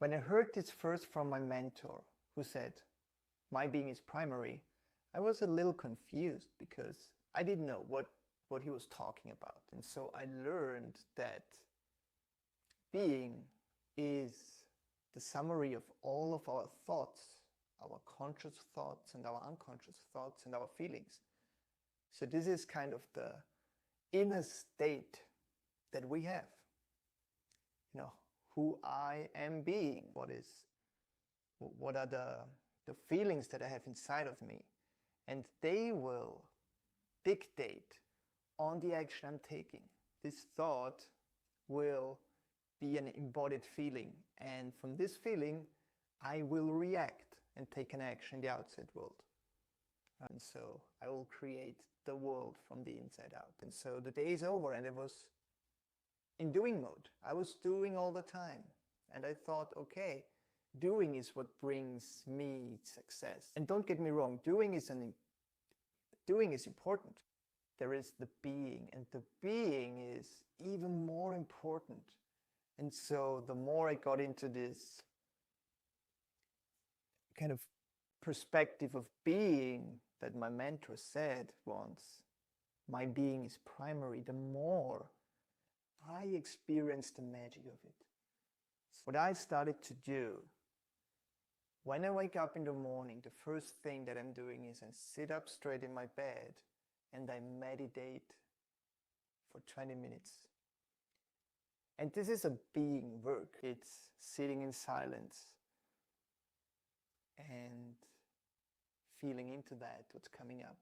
When I heard this first from my mentor, who said, my being is primary, I was a little confused because I didn't know what he was talking about. And so I learned that being is the summary of all of our thoughts, our conscious thoughts and our unconscious thoughts and our feelings. So this is kind of the inner state that we have. You know, who I am being, what are the feelings that I have inside of me, and they will dictate on the action I'm taking. This thought will be an embodied feeling, and from this feeling I will react and take an action in the outside world. And so I will create the world from the inside out. And so the day is over and I was in doing mode. I was doing all the time. And I thought, okay, doing is what brings me success. And don't get me wrong, doing is important. There is the being, and the being is even more important. And so the more I got into this kind of perspective of being that my mentor said once, my being is primary, the more I experienced the magic of it. What I started to do, when I wake up in the morning, the first thing that I'm doing is I sit up straight in my bed and I meditate for 20 minutes. And this is a being work. It's sitting in silence and feeling into that, what's coming up.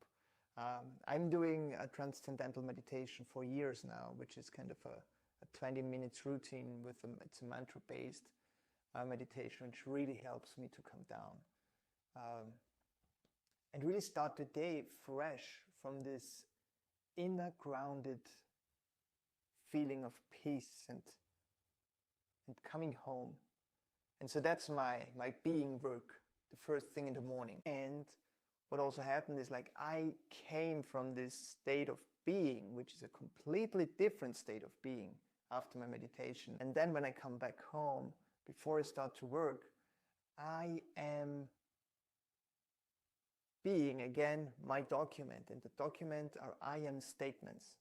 I'm doing a transcendental meditation for years now, which is kind of a 20 minutes routine it's a mantra-based meditation, which really helps me to come down and really start the day fresh from this inner grounded feeling of peace and coming home. And so that's my being work, the first thing in the morning. And what also happened is, like, I came from this state of being, which is a completely different state of being after my meditation. And then when I come back home, before I start to work, I am being again my document. And the document are I am statements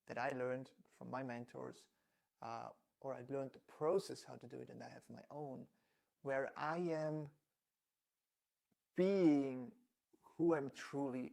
that I learned from my mentors, or I learned the process how to do it, and I have my own, where I am being who I'm truly